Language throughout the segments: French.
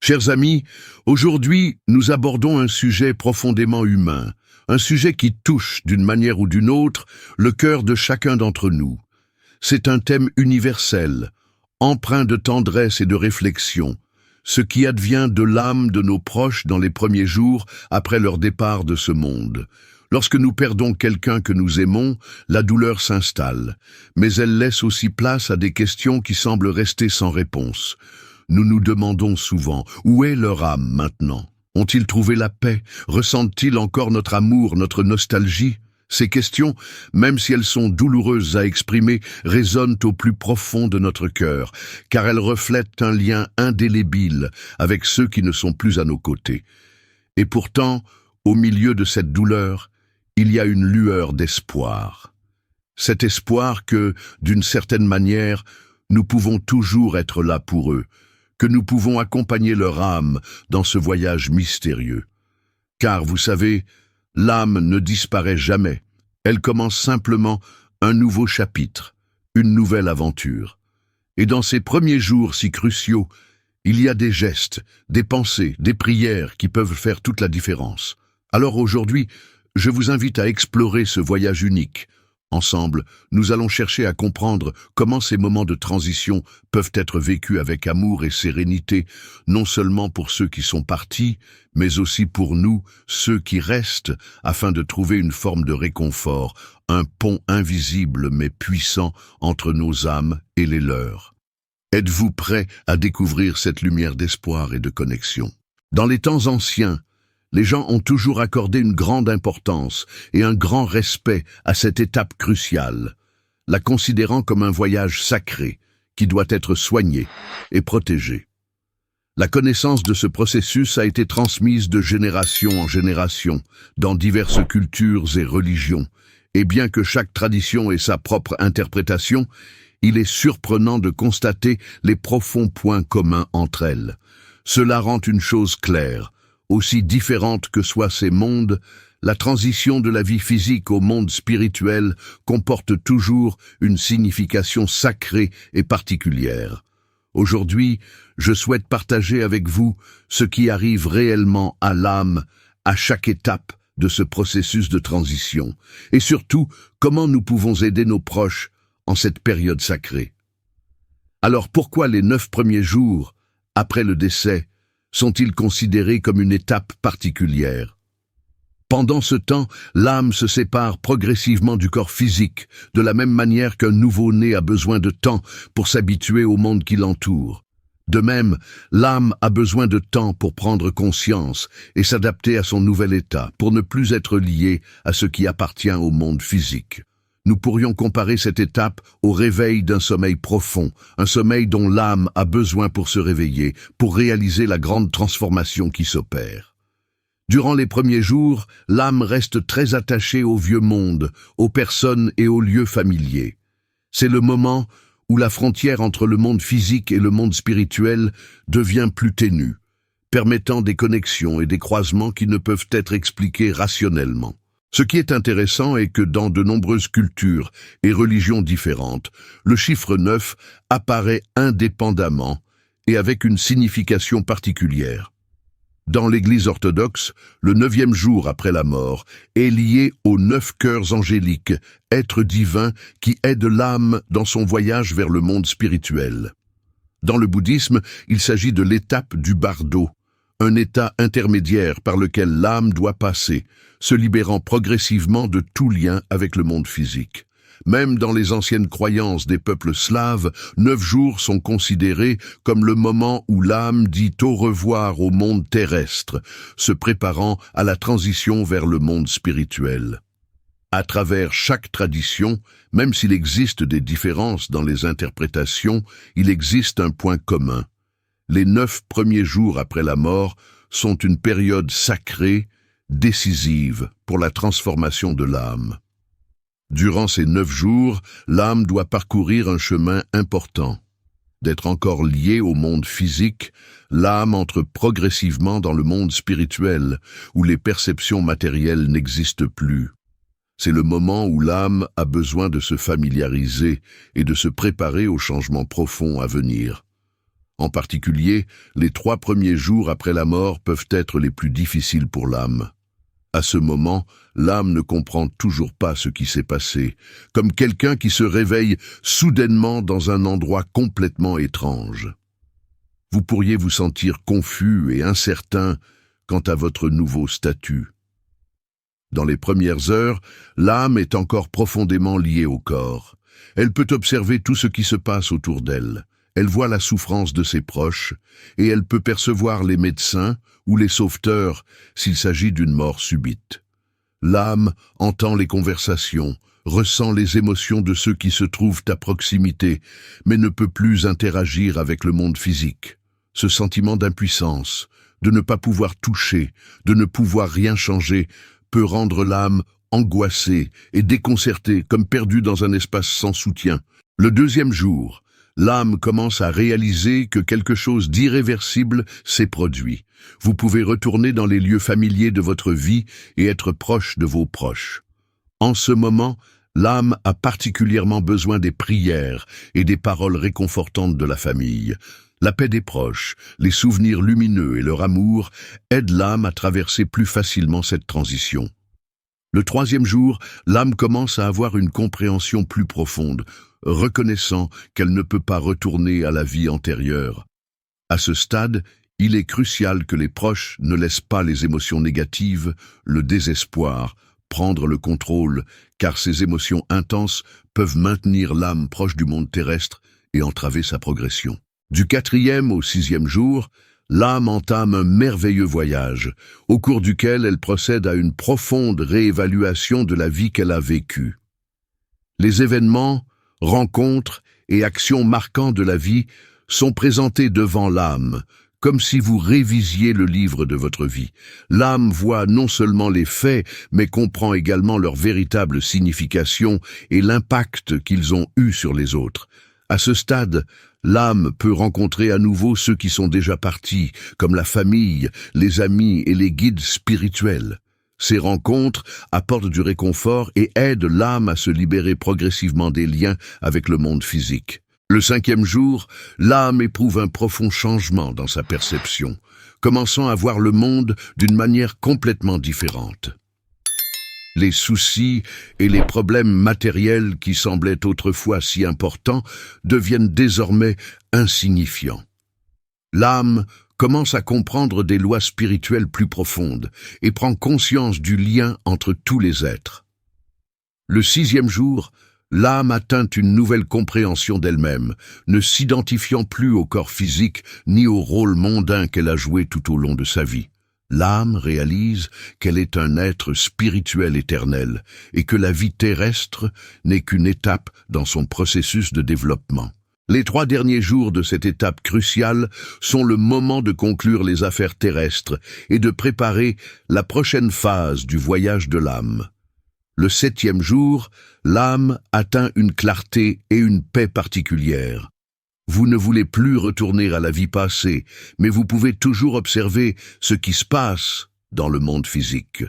Chers amis, aujourd'hui, nous abordons un sujet profondément humain, un sujet qui touche, d'une manière ou d'une autre, le cœur de chacun d'entre nous. C'est un thème universel, empreint de tendresse et de réflexion, ce qui advient de l'âme de nos proches dans les premiers jours après leur départ de ce monde. Lorsque nous perdons quelqu'un que nous aimons, la douleur s'installe, mais elle laisse aussi place à des questions qui semblent rester sans réponse. Nous nous demandons souvent, où est leur âme maintenant? Ont-ils trouvé la paix? Ressentent-ils encore notre amour, notre nostalgie? Ces questions, même si elles sont douloureuses à exprimer, résonnent au plus profond de notre cœur, car elles reflètent un lien indélébile avec ceux qui ne sont plus à nos côtés. Et pourtant, au milieu de cette douleur, il y a une lueur d'espoir. Cet espoir que, d'une certaine manière, nous pouvons toujours être là pour eux, que nous pouvons accompagner leur âme dans ce voyage mystérieux. Car, vous savez, l'âme ne disparaît jamais. Elle commence simplement un nouveau chapitre, une nouvelle aventure. Et dans ces premiers jours si cruciaux, il y a des gestes, des pensées, des prières qui peuvent faire toute la différence. Alors aujourd'hui, je vous invite à explorer ce voyage unique. Ensemble, nous allons chercher à comprendre comment ces moments de transition peuvent être vécus avec amour et sérénité, non seulement pour ceux qui sont partis, mais aussi pour nous, ceux qui restent, afin de trouver une forme de réconfort, un pont invisible mais puissant entre nos âmes et les leurs. Êtes-vous prêts à découvrir cette lumière d'espoir et de connexion? Dans les temps anciens, les gens ont toujours accordé une grande importance et un grand respect à cette étape cruciale, la considérant comme un voyage sacré qui doit être soigné et protégé. La connaissance de ce processus a été transmise de génération en génération dans diverses cultures et religions, et bien que chaque tradition ait sa propre interprétation, il est surprenant de constater les profonds points communs entre elles. Cela rend une chose claire. Aussi différente que soient ces mondes, la transition de la vie physique au monde spirituel comporte toujours une signification sacrée et particulière. Aujourd'hui, je souhaite partager avec vous ce qui arrive réellement à l'âme à chaque étape de ce processus de transition, et surtout comment nous pouvons aider nos proches en cette période sacrée. Alors pourquoi les 9 premiers jours après le décès sont-ils considérés comme une étape particulière? Pendant ce temps, l'âme se sépare progressivement du corps physique, de la même manière qu'un nouveau-né a besoin de temps pour s'habituer au monde qui l'entoure. De même, l'âme a besoin de temps pour prendre conscience et s'adapter à son nouvel état, pour ne plus être liée à ce qui appartient au monde physique. Nous pourrions comparer cette étape au réveil d'un sommeil profond, un sommeil dont l'âme a besoin pour se réveiller, pour réaliser la grande transformation qui s'opère. Durant les premiers jours, l'âme reste très attachée au vieux monde, aux personnes et aux lieux familiers. C'est le moment où la frontière entre le monde physique et le monde spirituel devient plus ténue, permettant des connexions et des croisements qui ne peuvent être expliqués rationnellement. Ce qui est intéressant est que dans de nombreuses cultures et religions différentes, le chiffre 9 apparaît indépendamment et avec une signification particulière. Dans l'Église orthodoxe, le 9e jour après la mort est lié aux 9 cœurs angéliques, êtres divins qui aident l'âme dans son voyage vers le monde spirituel. Dans le bouddhisme, il s'agit de l'étape du bardo, un état intermédiaire par lequel l'âme doit passer, se libérant progressivement de tout lien avec le monde physique. Même dans les anciennes croyances des peuples slaves, 9 jours sont considérés comme le moment où l'âme dit au revoir au monde terrestre, se préparant à la transition vers le monde spirituel. À travers chaque tradition, même s'il existe des différences dans les interprétations, il existe un point commun. Les 9 premiers jours après la mort sont une période sacrée, décisive pour la transformation de l'âme. Durant ces 9 jours, l'âme doit parcourir un chemin important. D'être encore liée au monde physique, l'âme entre progressivement dans le monde spirituel, où les perceptions matérielles n'existent plus. C'est le moment où l'âme a besoin de se familiariser et de se préparer aux changements profonds à venir. En particulier, les 3 premiers jours après la mort peuvent être les plus difficiles pour l'âme. À ce moment, l'âme ne comprend toujours pas ce qui s'est passé, comme quelqu'un qui se réveille soudainement dans un endroit complètement étrange. Vous pourriez vous sentir confus et incertain quant à votre nouveau statut. Dans les premières heures, l'âme est encore profondément liée au corps. Elle peut observer tout ce qui se passe autour d'elle. Elle voit la souffrance de ses proches, et elle peut percevoir les médecins ou les sauveteurs s'il s'agit d'une mort subite. L'âme entend les conversations, ressent les émotions de ceux qui se trouvent à proximité, mais ne peut plus interagir avec le monde physique. Ce sentiment d'impuissance, de ne pas pouvoir toucher, de ne pouvoir rien changer, peut rendre l'âme angoissée et déconcertée, comme perdue dans un espace sans soutien. Le 2e jour, l'âme commence à réaliser que quelque chose d'irréversible s'est produit. Vous pouvez retourner dans les lieux familiers de votre vie et être proche de vos proches. En ce moment, l'âme a particulièrement besoin des prières et des paroles réconfortantes de la famille. La paix des proches, les souvenirs lumineux et leur amour aident l'âme à traverser plus facilement cette transition. Le 3e jour, l'âme commence à avoir une compréhension plus profonde, reconnaissant qu'elle ne peut pas retourner à la vie antérieure. À ce stade, il est crucial que les proches ne laissent pas les émotions négatives, le désespoir, prendre le contrôle, car ces émotions intenses peuvent maintenir l'âme proche du monde terrestre et entraver sa progression. Du 4e au 6e jour, l'âme entame un merveilleux voyage, au cours duquel elle procède à une profonde réévaluation de la vie qu'elle a vécue. Les événements, rencontres et actions marquants de la vie sont présentés devant l'âme, comme si vous révisiez le livre de votre vie. L'âme voit non seulement les faits, mais comprend également leur véritable signification et l'impact qu'ils ont eu sur les autres. À ce stade, l'âme peut rencontrer à nouveau ceux qui sont déjà partis, comme la famille, les amis et les guides spirituels. Ces rencontres apportent du réconfort et aident l'âme à se libérer progressivement des liens avec le monde physique. Le 5e jour, l'âme éprouve un profond changement dans sa perception, commençant à voir le monde d'une manière complètement différente. Les soucis et les problèmes matériels qui semblaient autrefois si importants deviennent désormais insignifiants. L'âme commence à comprendre des lois spirituelles plus profondes et prend conscience du lien entre tous les êtres. Le 6e jour, l'âme atteint une nouvelle compréhension d'elle-même, ne s'identifiant plus au corps physique ni au rôle mondain qu'elle a joué tout au long de sa vie. L'âme réalise qu'elle est un être spirituel éternel et que la vie terrestre n'est qu'une étape dans son processus de développement. Les 3 derniers jours de cette étape cruciale sont le moment de conclure les affaires terrestres et de préparer la prochaine phase du voyage de l'âme. Le 7e jour, l'âme atteint une clarté et une paix particulières. Vous ne voulez plus retourner à la vie passée, mais vous pouvez toujours observer ce qui se passe dans le monde physique.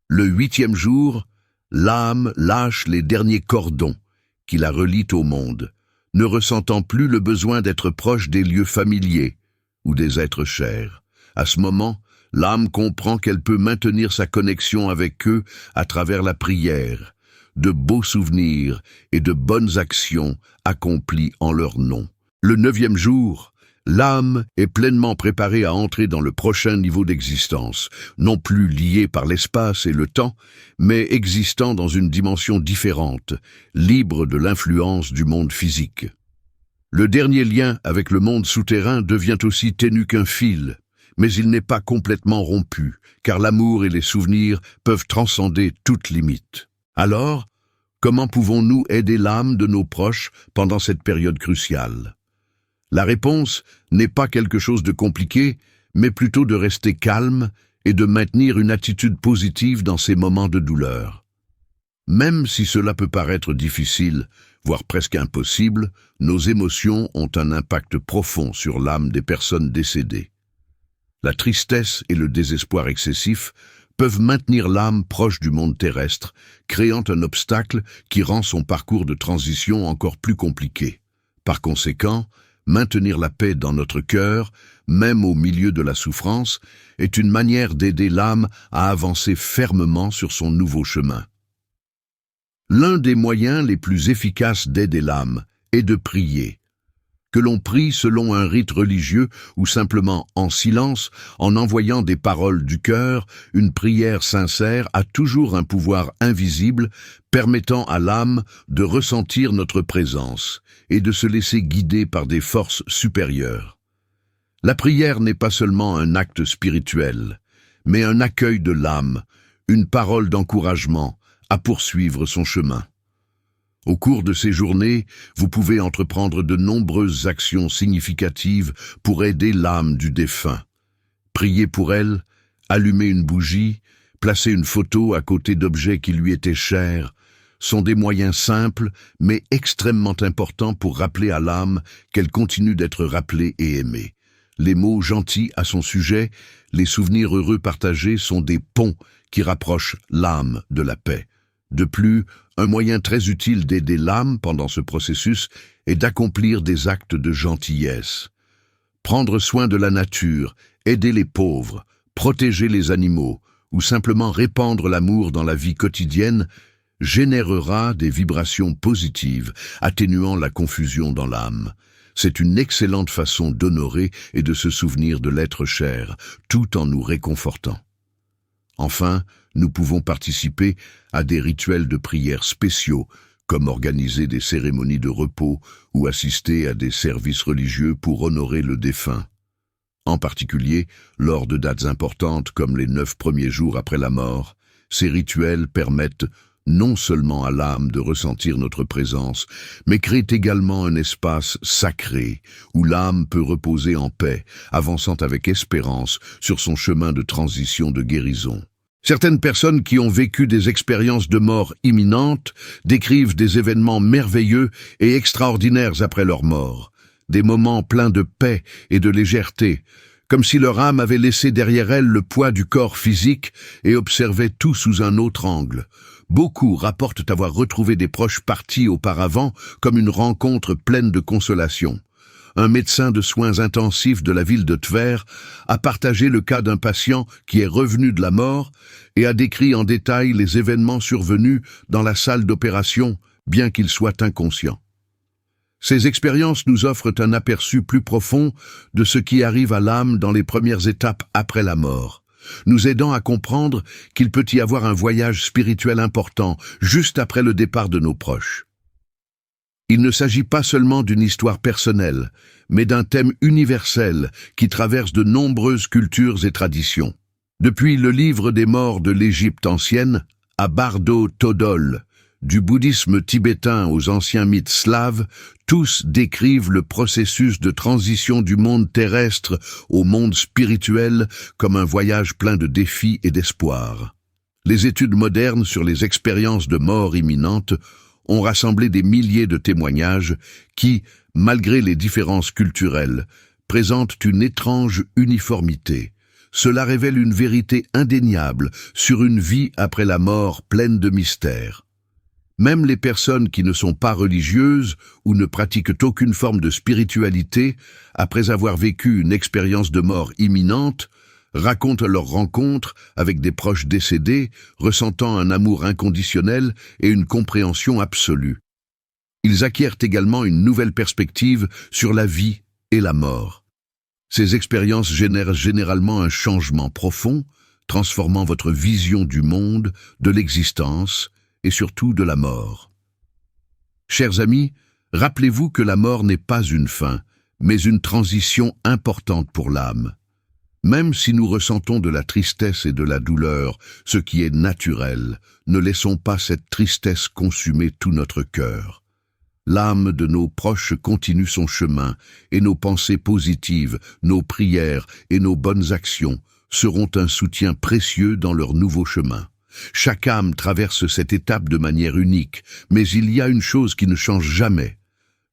Le 8e jour, l'âme lâche les derniers cordons qui la relient au monde, ne ressentant plus le besoin d'être proche des lieux familiers ou des êtres chers. À ce moment, l'âme comprend qu'elle peut maintenir sa connexion avec eux à travers la prière, de beaux souvenirs et de bonnes actions accomplies en leur nom. Le 9e jour, l'âme est pleinement préparée à entrer dans le prochain niveau d'existence, non plus liée par l'espace et le temps, mais existant dans une dimension différente, libre de l'influence du monde physique. Le dernier lien avec le monde souterrain devient aussi ténu qu'un fil, mais il n'est pas complètement rompu, car l'amour et les souvenirs peuvent transcender toute limite. Alors, comment pouvons-nous aider l'âme de nos proches pendant cette période cruciale ? La réponse n'est pas quelque chose de compliqué, mais plutôt de rester calme et de maintenir une attitude positive dans ces moments de douleur. Même si cela peut paraître difficile, voire presque impossible, nos émotions ont un impact profond sur l'âme des personnes décédées. La tristesse et le désespoir excessif peuvent maintenir l'âme proche du monde terrestre, créant un obstacle qui rend son parcours de transition encore plus compliqué. Par conséquent, Maintenir la paix dans notre cœur, même au milieu de la souffrance, est une manière d'aider l'âme à avancer fermement sur son nouveau chemin. L'un des moyens les plus efficaces d'aider l'âme est de prier. Que l'on prie selon un rite religieux ou simplement en silence, en envoyant des paroles du cœur, une prière sincère a toujours un pouvoir invisible permettant à l'âme de ressentir notre présence et de se laisser guider par des forces supérieures. La prière n'est pas seulement un acte spirituel, mais un accueil de l'âme, une parole d'encouragement à poursuivre son chemin. Au cours de ces journées, vous pouvez entreprendre de nombreuses actions significatives pour aider l'âme du défunt. Prier pour elle, allumer une bougie, placer une photo à côté d'objets qui lui étaient chers, sont des moyens simples mais extrêmement importants pour rappeler à l'âme qu'elle continue d'être rappelée et aimée. Les mots gentils à son sujet, les souvenirs heureux partagés sont des ponts qui rapprochent l'âme de la paix. De plus, un moyen très utile d'aider l'âme pendant ce processus est d'accomplir des actes de gentillesse. Prendre soin de la nature, aider les pauvres, protéger les animaux ou simplement répandre l'amour dans la vie quotidienne générera des vibrations positives, atténuant la confusion dans l'âme. C'est une excellente façon d'honorer et de se souvenir de l'être cher, tout en nous réconfortant. Enfin, nous pouvons participer à des rituels de prière spéciaux, comme organiser des cérémonies de repos ou assister à des services religieux pour honorer le défunt. En particulier, lors de dates importantes comme les 9 premiers jours après la mort, ces rituels permettent non seulement à l'âme de ressentir notre présence, mais créent également un espace sacré où l'âme peut reposer en paix, avançant avec espérance sur son chemin de transition de guérison. Certaines personnes qui ont vécu des expériences de mort imminente décrivent des événements merveilleux et extraordinaires après leur mort, des moments pleins de paix et de légèreté, comme si leur âme avait laissé derrière elle le poids du corps physique et observait tout sous un autre angle. Beaucoup rapportent avoir retrouvé des proches partis auparavant comme une rencontre pleine de consolation. Un médecin de soins intensifs de la ville de Tver a partagé le cas d'un patient qui est revenu de la mort et a décrit en détail les événements survenus dans la salle d'opération, bien qu'il soit inconscient. Ces expériences nous offrent un aperçu plus profond de ce qui arrive à l'âme dans les premières étapes après la mort, nous aidant à comprendre qu'il peut y avoir un voyage spirituel important juste après le départ de nos proches. Il ne s'agit pas seulement d'une histoire personnelle, mais d'un thème universel qui traverse de nombreuses cultures et traditions. Depuis le livre des morts de l'Égypte ancienne à Bardo Todol, du bouddhisme tibétain aux anciens mythes slaves, tous décrivent le processus de transition du monde terrestre au monde spirituel comme un voyage plein de défis et d'espoir. Les études modernes sur les expériences de mort imminente ont rassemblé des milliers de témoignages qui, malgré les différences culturelles, présentent une étrange uniformité. Cela révèle une vérité indéniable sur une vie après la mort pleine de mystères. Même les personnes qui ne sont pas religieuses ou ne pratiquent aucune forme de spiritualité, après avoir vécu une expérience de mort imminente, racontent leur rencontre avec des proches décédés, ressentant un amour inconditionnel et une compréhension absolue. Ils acquièrent également une nouvelle perspective sur la vie et la mort. Ces expériences génèrent généralement un changement profond, transformant votre vision du monde, de l'existence et surtout de la mort. Chers amis, rappelez-vous que la mort n'est pas une fin, mais une transition importante pour l'âme. Même si nous ressentons de la tristesse et de la douleur, ce qui est naturel, ne laissons pas cette tristesse consumer tout notre cœur. L'âme de nos proches continue son chemin, et nos pensées positives, nos prières et nos bonnes actions seront un soutien précieux dans leur nouveau chemin. Chaque âme traverse cette étape de manière unique, mais il y a une chose qui ne change jamais.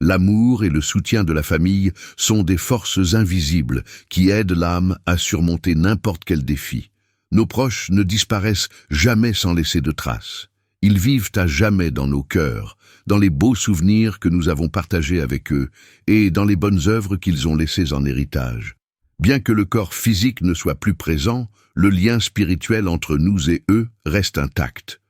L'amour et le soutien de la famille sont des forces invisibles qui aident l'âme à surmonter n'importe quel défi. Nos proches ne disparaissent jamais sans laisser de traces. Ils vivent à jamais dans nos cœurs, dans les beaux souvenirs que nous avons partagés avec eux et dans les bonnes œuvres qu'ils ont laissées en héritage. Bien que le corps physique ne soit plus présent, le lien spirituel entre nous et eux reste intact.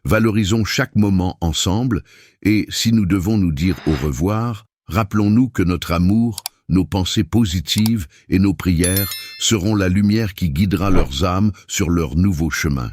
Valorisons chaque moment ensemble et, si nous devons nous dire au revoir, rappelons-nous que notre amour, nos pensées positives et nos prières seront la lumière qui guidera leurs âmes sur leur nouveau chemin.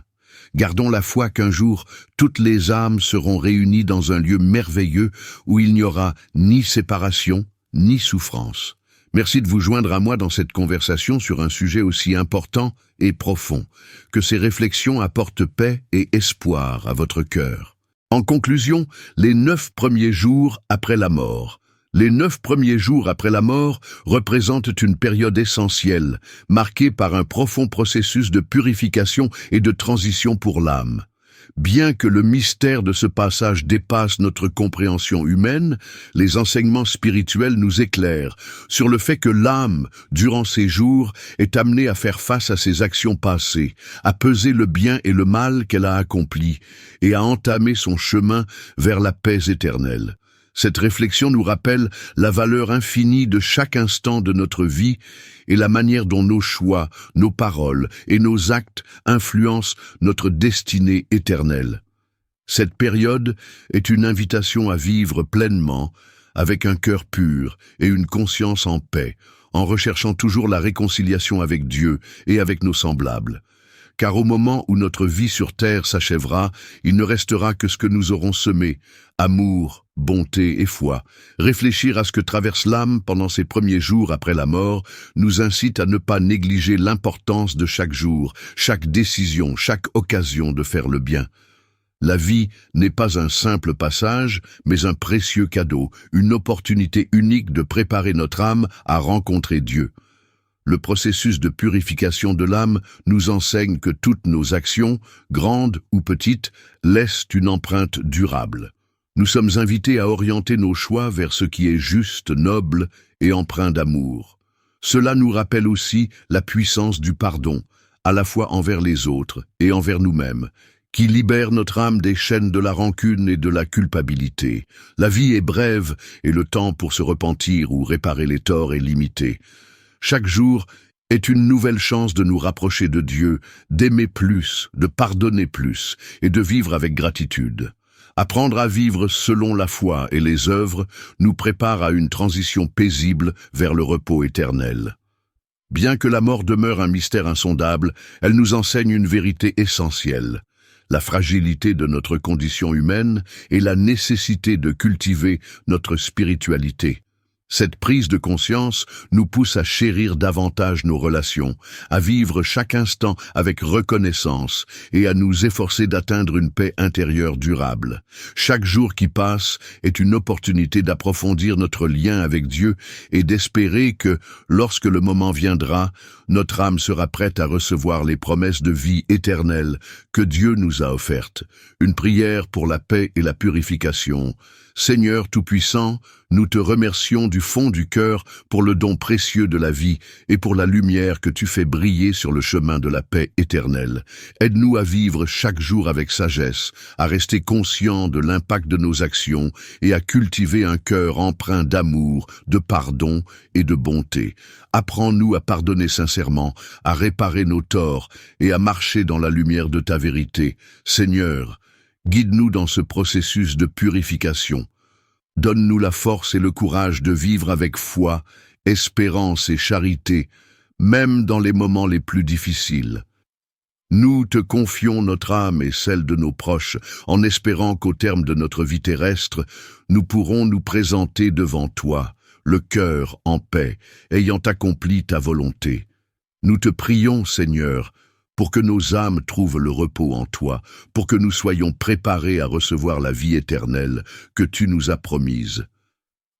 Gardons la foi qu'un jour, toutes les âmes seront réunies dans un lieu merveilleux où il n'y aura ni séparation, ni souffrance. Merci de vous joindre à moi dans cette conversation sur un sujet aussi important et profond. Que ces réflexions apportent paix et espoir à votre cœur. En conclusion, les 9 premiers jours après la mort. Les 9 premiers jours après la mort représentent une période essentielle, marquée par un profond processus de purification et de transition pour l'âme. Bien que le mystère de ce passage dépasse notre compréhension humaine, les enseignements spirituels nous éclairent sur le fait que l'âme, durant ces jours, est amenée à faire face à ses actions passées, à peser le bien et le mal qu'elle a accompli, et à entamer son chemin vers la paix éternelle. Cette réflexion nous rappelle la valeur infinie de chaque instant de notre vie et la manière dont nos choix, nos paroles et nos actes influencent notre destinée éternelle. Cette période est une invitation à vivre pleinement, avec un cœur pur et une conscience en paix, en recherchant toujours la réconciliation avec Dieu et avec nos semblables. Car au moment où notre vie sur terre s'achèvera, il ne restera que ce que nous aurons semé, amour, bonté et foi. Réfléchir à ce que traverse l'âme pendant ces premiers jours après la mort nous incite à ne pas négliger l'importance de chaque jour, chaque décision, chaque occasion de faire le bien. La vie n'est pas un simple passage, mais un précieux cadeau, une opportunité unique de préparer notre âme à rencontrer Dieu. Le processus de purification de l'âme nous enseigne que toutes nos actions, grandes ou petites, laissent une empreinte durable. Nous sommes invités à orienter nos choix vers ce qui est juste, noble et empreint d'amour. Cela nous rappelle aussi la puissance du pardon, à la fois envers les autres et envers nous-mêmes, qui libère notre âme des chaînes de la rancune et de la culpabilité. La vie est brève et le temps pour se repentir ou réparer les torts est limité. Chaque jour est une nouvelle chance de nous rapprocher de Dieu, d'aimer plus, de pardonner plus et de vivre avec gratitude. Apprendre à vivre selon la foi et les œuvres nous prépare à une transition paisible vers le repos éternel. Bien que la mort demeure un mystère insondable, elle nous enseigne une vérité essentielle. La fragilité de notre condition humaine et la nécessité de cultiver notre spiritualité. Cette prise de conscience nous pousse à chérir davantage nos relations, à vivre chaque instant avec reconnaissance et à nous efforcer d'atteindre une paix intérieure durable. Chaque jour qui passe est une opportunité d'approfondir notre lien avec Dieu et d'espérer que, lorsque le moment viendra, notre âme sera prête à recevoir les promesses de vie éternelle que Dieu nous a offertes. Une prière pour la paix et la purification. Seigneur Tout-Puissant, nous te remercions du fond du cœur pour le don précieux de la vie et pour la lumière que tu fais briller sur le chemin de la paix éternelle. Aide-nous à vivre chaque jour avec sagesse, à rester conscients de l'impact de nos actions et à cultiver un cœur empreint d'amour, de pardon et de bonté. Apprends-nous à pardonner sincèrement, à réparer nos torts et à marcher dans la lumière de ta vérité. Seigneur, guide-nous dans ce processus de purification. Donne-nous la force et le courage de vivre avec foi, espérance et charité, même dans les moments les plus difficiles. Nous te confions notre âme et celle de nos proches, en espérant qu'au terme de notre vie terrestre, nous pourrons nous présenter devant toi, le cœur en paix, ayant accompli ta volonté. Nous te prions, Seigneur, pour que nos âmes trouvent le repos en toi, pour que nous soyons préparés à recevoir la vie éternelle que tu nous as promise.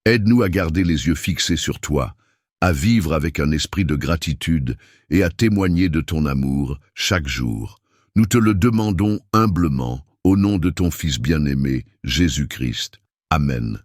Aide-nous à garder les yeux fixés sur toi, à vivre avec un esprit de gratitude et à témoigner de ton amour chaque jour. Nous te le demandons humblement, au nom de ton Fils bien-aimé, Jésus-Christ. Amen.